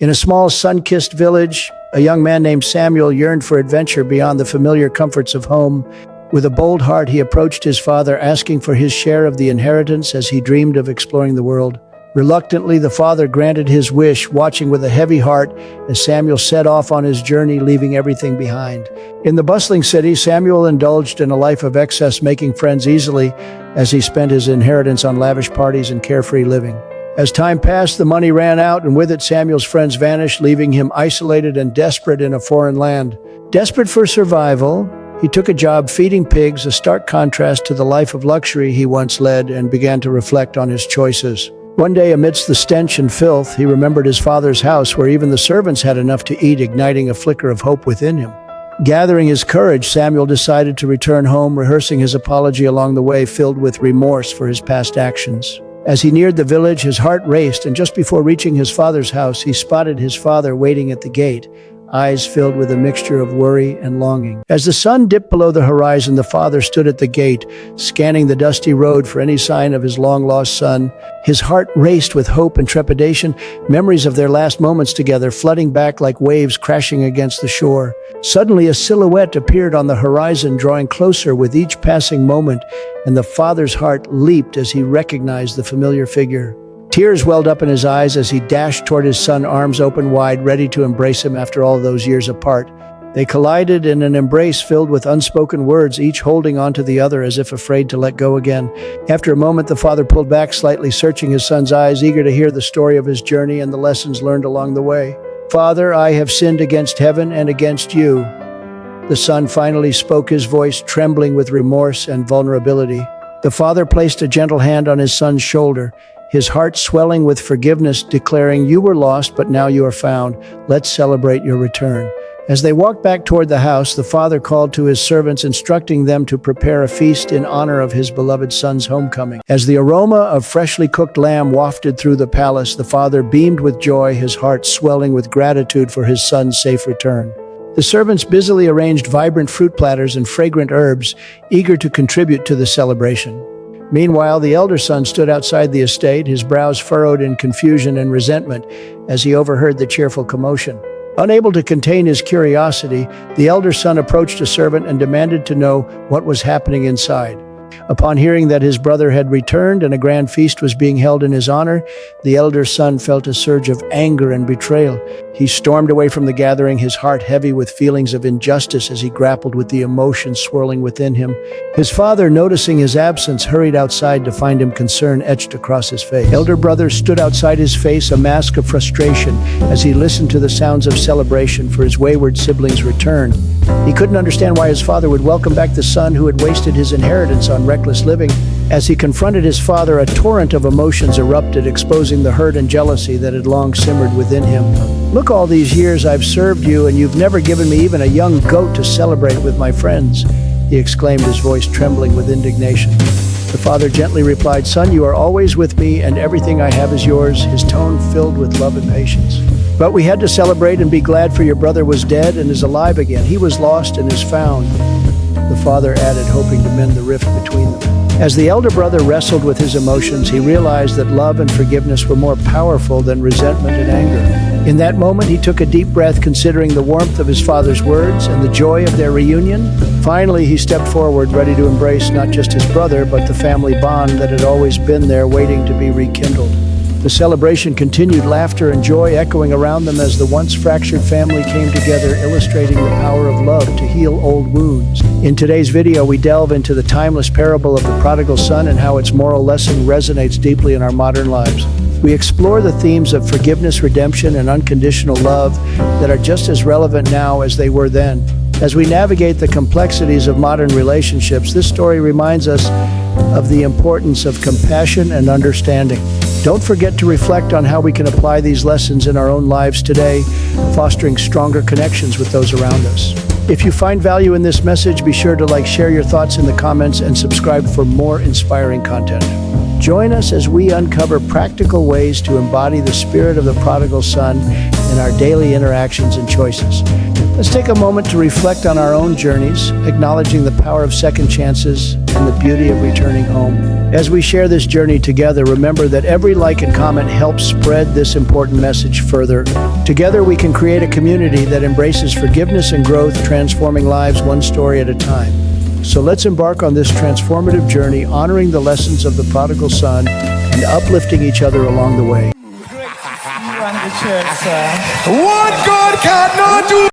In a small, sun-kissed village, a young man named Samuel yearned for adventure beyond the familiar comforts of home. With a bold heart, he approached his father, asking for his share of the inheritance as he dreamed of exploring the world. Reluctantly, the father granted his wish, watching with a heavy heart as Samuel set off on his journey, leaving everything behind. In the bustling city, Samuel indulged in a life of excess, making friends easily as he spent his inheritance on lavish parties and carefree living. As time passed, the money ran out, and with it, Samuel's friends vanished, leaving him isolated and desperate in a foreign land. Desperate for survival, he took a job feeding pigs, a stark contrast to the life of luxury he once led, and began to reflect on his choices. One day, amidst the stench and filth, he remembered his father's house, where even the servants had enough to eat, igniting a flicker of hope within him. Gathering his courage, Samuel decided to return home, rehearsing his apology along the way, filled with remorse for his past actions. As he neared the village, his heart raced, and just before reaching his father's house, he spotted his father waiting at the gate, eyes filled with a mixture of worry and longing. As the sun dipped below the horizon, the father stood at the gate, scanning the dusty road for any sign of his long-lost son. His heart raced with hope and trepidation, memories of their last moments together flooding back like waves crashing against the shore. Suddenly, a silhouette appeared on the horizon, drawing closer with each passing moment, and the father's heart leaped as he recognized the familiar figure. Tears welled up in his eyes as he dashed toward his son, arms open wide, ready to embrace him after all those years apart. They collided in an embrace filled with unspoken words, each holding onto the other as if afraid to let go again. After a moment, the father pulled back slightly, searching his son's eyes, eager to hear the story of his journey and the lessons learned along the way. "Father, I have sinned against heaven and against you." The son finally spoke, his voice trembling with remorse and vulnerability. The father placed a gentle hand on his son's shoulder, his heart swelling with forgiveness, declaring, "You were lost, but now you are found. Let's celebrate your return." As they walked back toward the house, the father called to his servants, instructing them to prepare a feast in honor of his beloved son's homecoming. As the aroma of freshly cooked lamb wafted through the palace, the father beamed with joy, his heart swelling with gratitude for his son's safe return. The servants busily arranged vibrant fruit platters and fragrant herbs, eager to contribute to the celebration. Meanwhile, the elder son stood outside the estate, his brows furrowed in confusion and resentment as he overheard the cheerful commotion. Unable to contain his curiosity, the elder son approached a servant and demanded to know what was happening inside. Upon hearing that his brother had returned and a grand feast was being held in his honor, the elder son felt a surge of anger and betrayal. He stormed away from the gathering, his heart heavy with feelings of injustice as he grappled with the emotions swirling within him. His father, noticing his absence, hurried outside to find him, concern etched across his face. Elder brother stood outside his face, a mask of frustration, as he listened to the sounds of celebration for his wayward sibling's return. He couldn't understand why his father would welcome back the son who had wasted his inheritance on reckless living. As he confronted his father, a torrent of emotions erupted, exposing the hurt and jealousy that had long simmered within him. "Look, all these years I've served you, and you've never given me even a young goat to celebrate with my friends," he exclaimed, his voice trembling with indignation. The father gently replied, "Son, you are always with me, and everything I have is yours," his tone filled with love and patience. "But we had to celebrate and be glad, for your brother was dead and is alive again. He was lost and is found," the father added, hoping to mend the rift between them. As the elder brother wrestled with his emotions, he realized that love and forgiveness were more powerful than resentment and anger. In that moment, he took a deep breath, considering the warmth of his father's words and the joy of their reunion. Finally, he stepped forward, ready to embrace not just his brother, but the family bond that had always been there, waiting to be rekindled. The celebration continued, laughter and joy echoing around them as the once fractured family came together, illustrating the power of love to heal old wounds. In today's video, we delve into the timeless parable of the prodigal son and how its moral lesson resonates deeply in our modern lives. We explore the themes of forgiveness, redemption, and unconditional love that are just as relevant now as they were then. As we navigate the complexities of modern relationships, this story reminds us of the importance of compassion and understanding. Don't forget to reflect on how we can apply these lessons in our own lives today, fostering stronger connections with those around us. If you find value in this message, be sure to share your thoughts in the comments, and subscribe for more inspiring content. Join us as we uncover practical ways to embody the spirit of the prodigal son in our daily interactions and choices. Let's take a moment to reflect on our own journeys, acknowledging the power of second chances and the beauty of returning home. As we share this journey together, remember that every like and comment helps spread this important message further. Together, we can create a community that embraces forgiveness and growth, transforming lives one story at a time. So let's embark on this transformative journey, honoring the lessons of the prodigal son and uplifting each other along the way. Great to see you and the church, sir. What God cannot do.